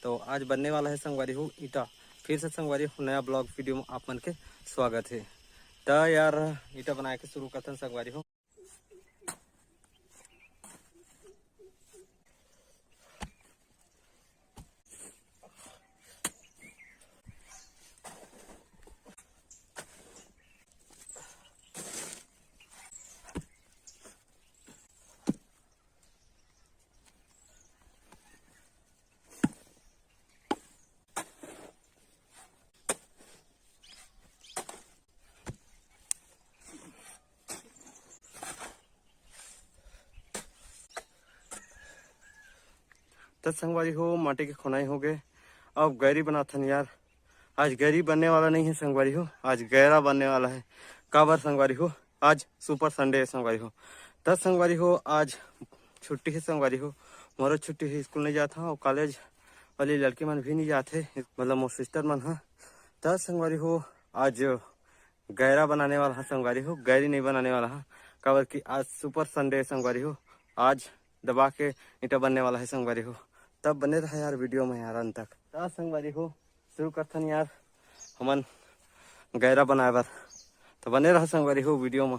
तो आज बनने वाला है संगवारी हो ईटा। फिर से संगवारी हो नया ब्लॉग वीडियो में आप मन के स्वागत है। तो यार ईटा बना के शुरू करते हैं संगवारी हो। तो संगवारी हो माटी के खुनाई हो गए। अब गैरी बनाथन यार। आज गैरी बनने वाला नहीं है संगवारी हो, आज गैरा बनने वाला है। काबर संगवारी हो, आज सुपर संडे है संगवारी हो। दस संगवारी हो आज छुट्टी है संगवारी हो। मोर छुट्टी है, स्कूल नहीं जाता और कॉलेज वाली लड़की मन भी नहीं जाते, मतलब मोर सिस्टर मन है। दस संगवारी हो आज गैरा बनाने वाला है संगवारी हो, गैरी नहीं बनाने वाला है। काबर की आज सुपर संडे है संगवारी हो। आज दबा के ईटा बनने वाला है संगवारी हो। तब बने रहा यार वीडियो में यार अंत तक। दस संगवारी हो शुरू करथन यार हमन गैरा बनाए बर। तो बने रहा संगवारी हो वीडियो में।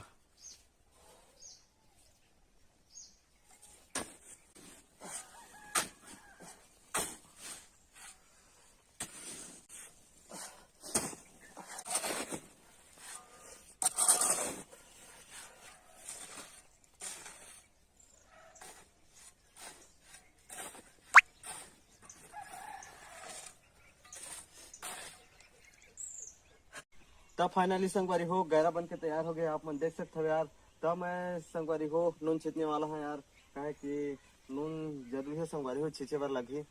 तब फाइनली संगवारी हो गैरा बन के तैयार हो गया, आप मन देख सकते हो यार। तब मैं संगवारी हो नून छींचने वाला है यार, काहे कि नून जरूरी है संगवारी हो, छींचे बर लगी।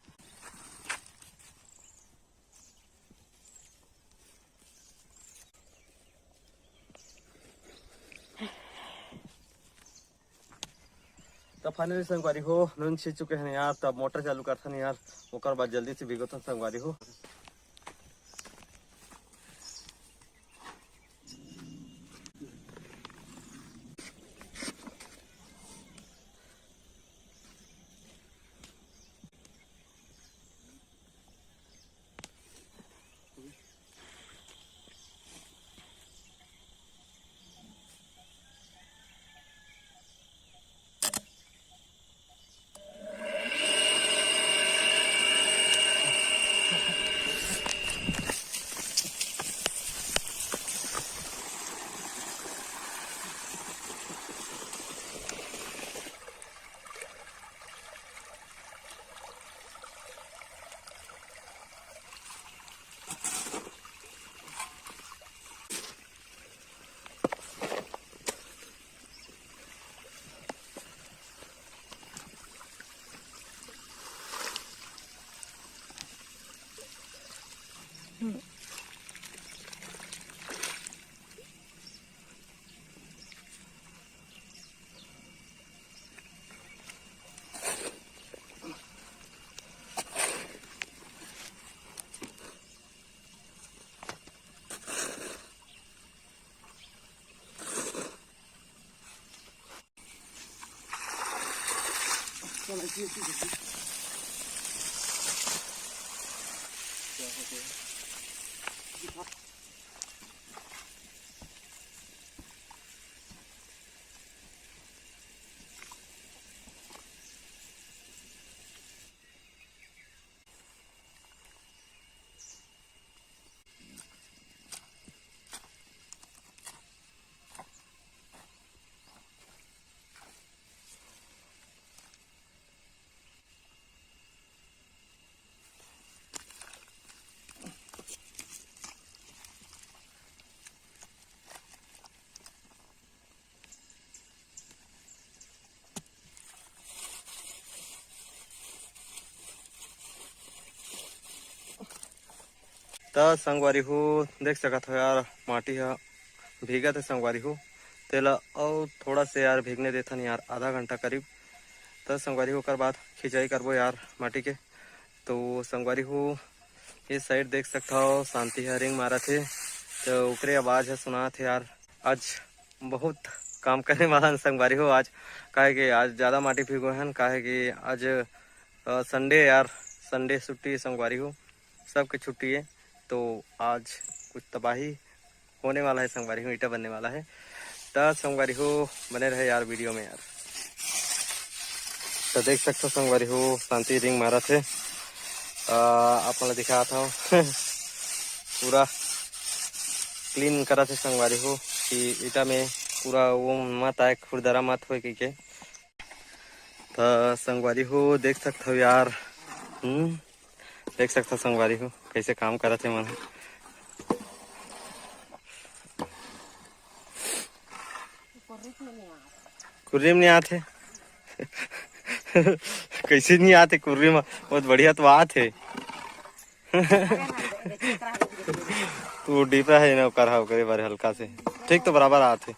तब फाइनली संगवारी हो नून छींच चुके हैं यार। तब मोटर चालू करथन यार, ओकर बाद जल्दी से भिगोथन संगवारी हो। तो संगवारी हो देख सकत हो यार, माटी है भीगा थे संगवारी हो। तेला और थोड़ा से यार भीगने देथन यार, आधा घंटा करीब। तो संगवारी हो कर बाद खिंचाई करबो यार माटी के। तो संगवारी हो ये साइड देख सकता हो शांति है रिंग मारा थे, तो ओकरे आवाज है सुना थे यार। आज बहुत काम करने वाला संगवारी हो आज, काहे कि आज ज़्यादा माटी भिगो हन, काहे कि आज संडे यार संडे छुट्टी है संगवारी हो, सबके छुट्टी है। तो आज कुछ तबाही होने वाला है संगवारी हो, ईटा बनने वाला है। तो संगवारी हो बने रहे यार वीडियो में यार। तो देख सकते हो संगवारी हो शांति रिंग मारा थे, आप मैं दिखा था पूरा क्लीन करा थे संगवारी हो कि ईटा में पूरा वो मत आए, खुरदरा मत हो के। तो संगवारी हो देख सकते हो यार, देख सकते हो संगवारी हो कैसे काम करा थे मन। कुर्री में नहीं आते कैसे नहीं आते कुर्री में, बहुत बढ़िया तो आते तू डीपा है ना कर करे बारे हल्का से ठीक तो बराबर आते।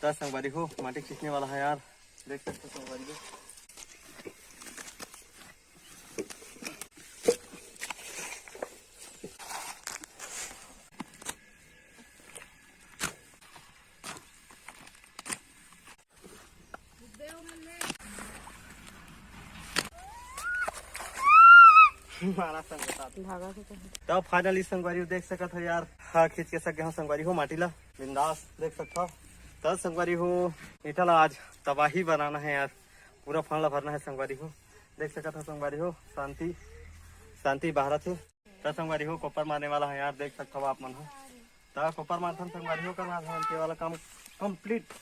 तो संगवारी हो माटी खींचने वाला है यार, देख सकते हो संगवारी हो। तो फाइनली संगवारी देख सकत हो यार, हाँ खींच के सके हो संगवारी हो माटी ला बिंदास देख सकता हो। तो संगवारी हो ईटा ला आज तबाही बनाना है यार, पूरा फन ला भरना है संगवारी हो। देख सकत हो संगवारी हो शांति शांति बाहर थे। तो संगवारी हो कोपर मारने वाला है यार, देख सकते हो आप मन हो। तो कोपर मारथन संगवारी हो करना के वाला काम कंप्लीट।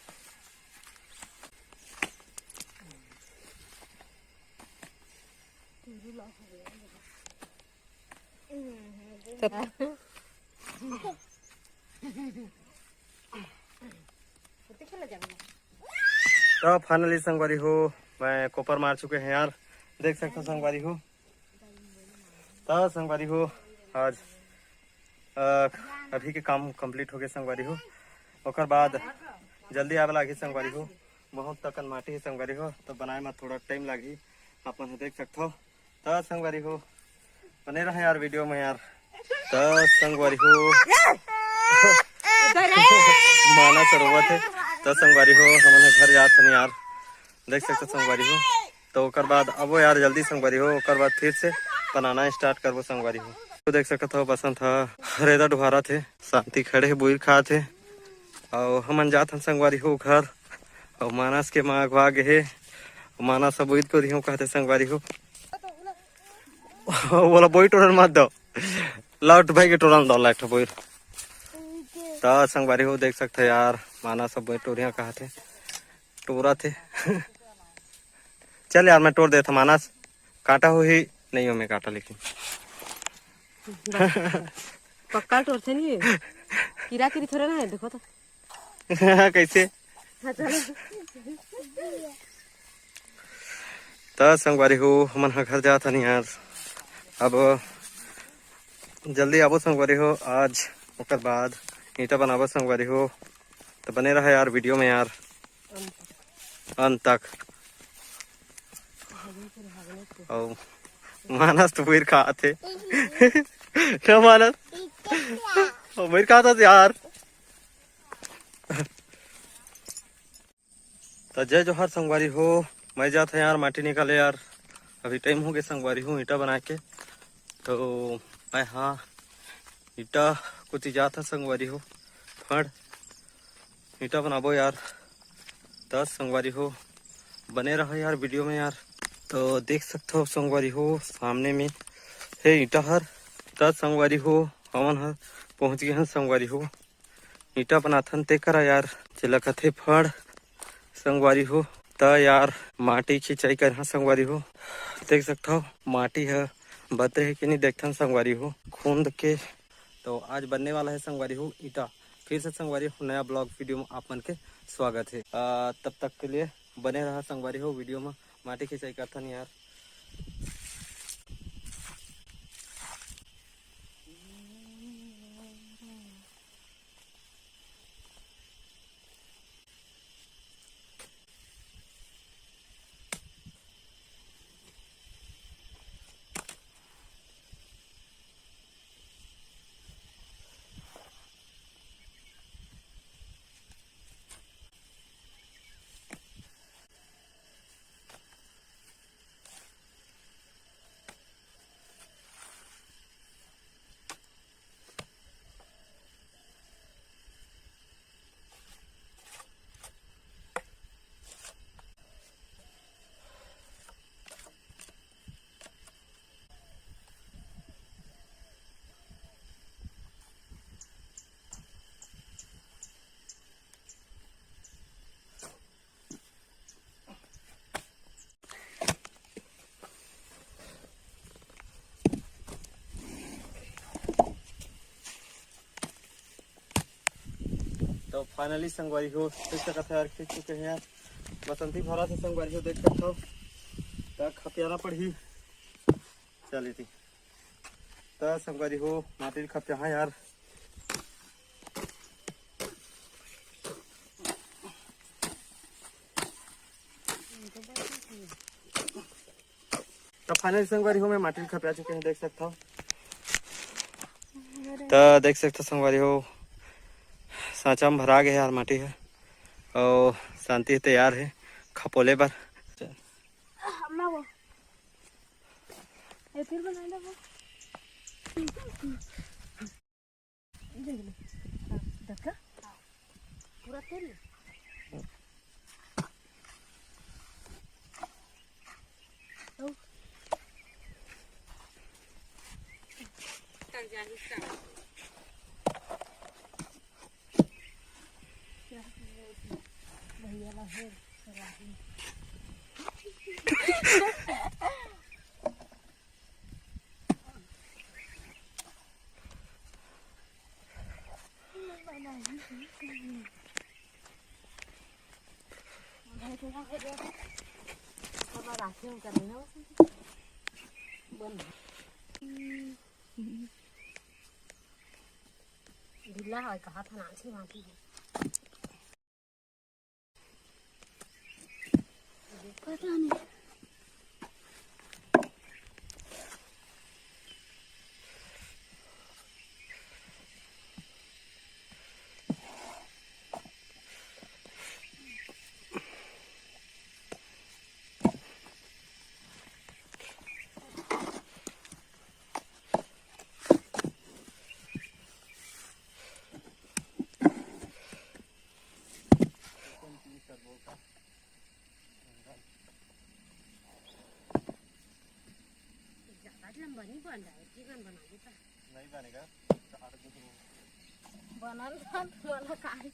तो फाइनली संगवारी हो मैं कोपर मार चुके हैं यार, देख सकते हो संगवारी हो। तो संगवारी हो आज अभी के काम कंप्लीट हो गए संगवारी हो, ओकर बाद जल्दी आवे लागी संगवारी हो। बहुत तकन माटी है संगवारी हो, तो बनाए में थोड़ा टाइम लागी, अपन देख सकते हो। तो संगवारी हो बने रहे यार वीडियो में यार। तो संगवारी हो माना सरोवर थे। तो संगवारी हो हमने घर जात हन यार, देख सकते संगवारी हो। तो ओकर बाद अब यार जल्दी संगवारी हो, ओकर बाद फिर से बनाना स्टार्ट करबो संगवारी हो। तो देख सकते हो बसंत रेदा डुहारा थे, शांति खड़े बुर खा थे और हमन जात हन संगवारी हो घर। और मानस के माँ अगवा गे, मानस सब बुद को दियो कहते संगवारी हो बोला बोई टोरन मत दो, लौट भाई के टोरन दो लाइट बोई। तो संगवारी हो देख सकते यार, माना सब बोई टोरिया कहा थे टोरा थे चल यार मैं तोड़ देता, मानस काटा हो ही नहीं हो मैं काटा, लेकिन पक्का तोड़ते नहीं है, कीड़ा कीड़ी थोड़ा ना है देखो तो कैसे। तो संगवारी हो हमन घर जाता नहीं यार, अब जल्दी आबो संगवारी हो आज, ओकर बाद ईटा बनाबो संगवारी हो। तो बने रहा यार वीडियो में यार अंत तक। और मानस तो बुर खा थे क्या मानस बुर खा था यार। तो जय जोहर संगवारी हो, मैं जाता यार माटी निकाले यार, अभी टाइम हो गया संगवारी हो ईटा बना के। तो मैं हाँ ईटा कुछ जाता संगवारी हो फड़ ईटा बनाबो यार। 10 संगवारी हो बने रहो यार वीडियो में यार। तो देख सकते हो संगवारी हो सामने में है ईटा हर। 10 संगवारी हो हमन हर पहुंच गए हैं संगवारी हो, ईटा बनाथन ते करा यार चला कथे फड़ संगवारी हो। त यार माटी खिंचाई कर हाँ संगवारी हो, देख सकते हो माटी है बते है कि नहीं देखथन संगवारी हो खूंद के। तो आज बनने वाला है संगवारी हो ईटा। फिर से संगवारी हो नया ब्लॉग वीडियो में आप मन के स्वागत है। तब तक के लिए बने रहा संगवारी हो वीडियो में, माटी खिंचाई करथन यार। तो फाइनली संगवारी हो देख सकते हो यार, खींच चुके हैं यार। बसंती भरा से संगवारी हो देख सकते हो, तो खपियाना पड़ी चली थी। तो संगवारी हो माटी खपिया है यार। तो फाइनली संगवारी हो मैं माटी खपिया चुके हैं देख सकता हो। तो देख सकते हो संगवारी हो सांचा में भरा गया यार माटी है, और शांति तैयार है खपोले पर। फिर बना लो वो देखा पूरा तेल ढीला है कहा था ना से माटी पता नहीं। लंबा नहीं बन रहा है, चिकन बना देता नहीं बनेगा बना वाला काहे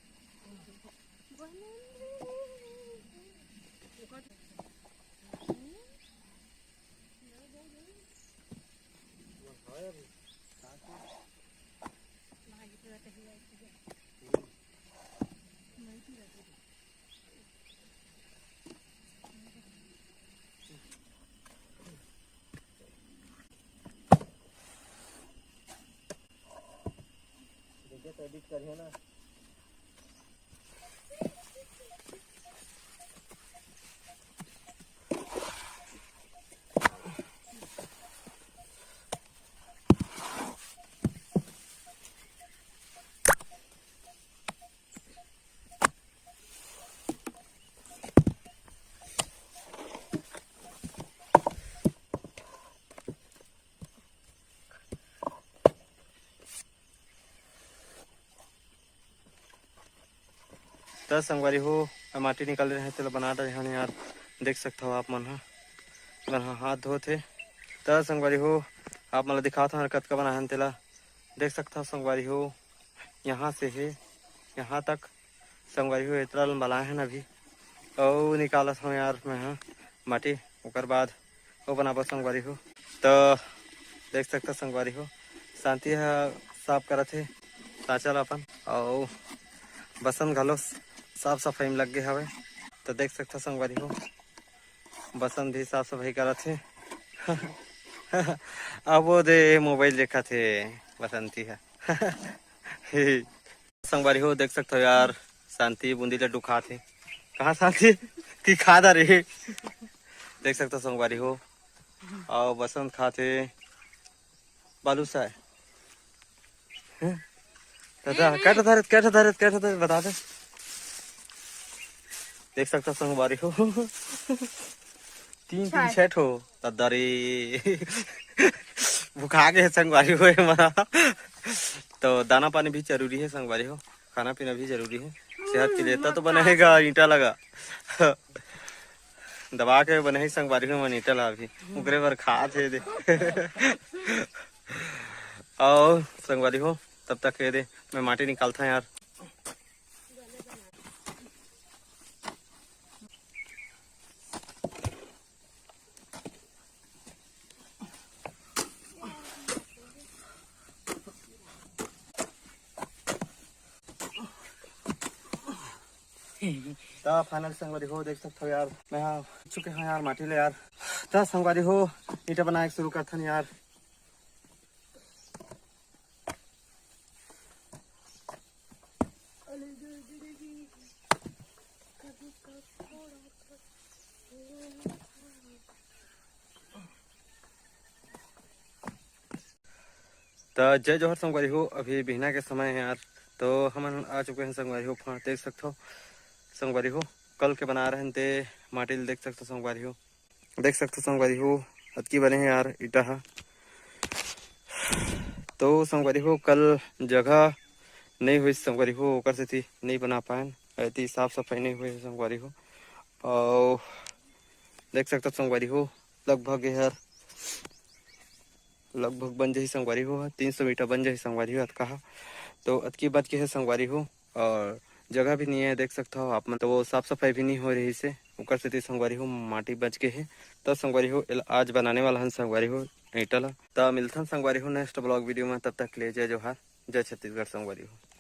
एडिट करिए ना। तो संगवारी हो माटी निकाल रहे हैं, तेल बना रहे हैं यार, देख सकते हो आप मन हाथ धोते। तो संगवारी हो आप मतलब दिखा था कत का बनाया तेला, देख सकते हो संगवारी हो यहाँ से है यहाँ तक संगवारी हो इतना बनाए हैं अभी, और निकाला था यार मैं हाँ माटी ओकर बाद वो बनाबो संगवारी हो। तो देख सकते संगवारी हो शांति है साफ करत है साचल अपन, और बसंत घलो साफ सफाई में लग गए हवे। तो देख सकते संगवारी हो बसंत भी साफ सफाई करत है अब वो दे मोबाइल देखा थे बसंती है संगवारी हो देख सकते हो यार शांति बूंदी लड्डू खाते कहाँ शांति की खादा रे देख सकते हो संगवारी हो, और बसंत खाते बालूशाह दादा कैसा धरत बता दे। देख सकते हो संगवारी हो तीन सेट हो दादा रे भुखा गए संगवारी हो हमारा। तो दाना पानी भी जरूरी है संगवारी हो, खाना पीना भी जरूरी है सेहत के लिए, तो बनेगा ईंटा लगा दबा के बने ही संगवारी हो मन ईंटा ला भी उकरे पर खा थे दे और संगवारी हो तब तक कह दे मैं माटी निकालता यार। ता फाइनल संगवारी हो देख सकते हो यार मैं यहाँ चुके हैं यार माटी ले यार ता संगवारी हो ईटा बनाए शुरू करथन यार तो जय जोहर संगवारी हो अभी बिहना के समय है यार तो हम आ चुके हैं संगवारी हो फाड़ देख सकते हो संगवारी हो कल के बना रहे हैं ते माटी देख सकते हो संगवारी हो देख सकते हो संगवारी हो अतकी बने हैं यार ईटा हा तो संगवारी हो कल जगह नहीं हुई संगवारी हो ओकर से थी नहीं बना पाए ऐसी साफ सफाई नहीं हुई संगवारी हो और देख सकते हो संगवारी हो लगभग यार लगभग बन जाही संगवारी हो 300 मीटर बन जाही संगवारी हो कहा तो अतकी बात की है संगवारी हो और जगह भी नहीं है देख सकते हो आप मतलब वो साफ सफाई भी नहीं हो रही से ऊपर से संगवारी हो माटी बच के है तो संगवारी हो आज बनाने वाला है संगवारी हो ईटल तो मिलता संगवारी हो नेक्स्ट ब्लॉग वीडियो में तब तक ले जय जोहार जय छत्तीसगढ़ संगवारी हो।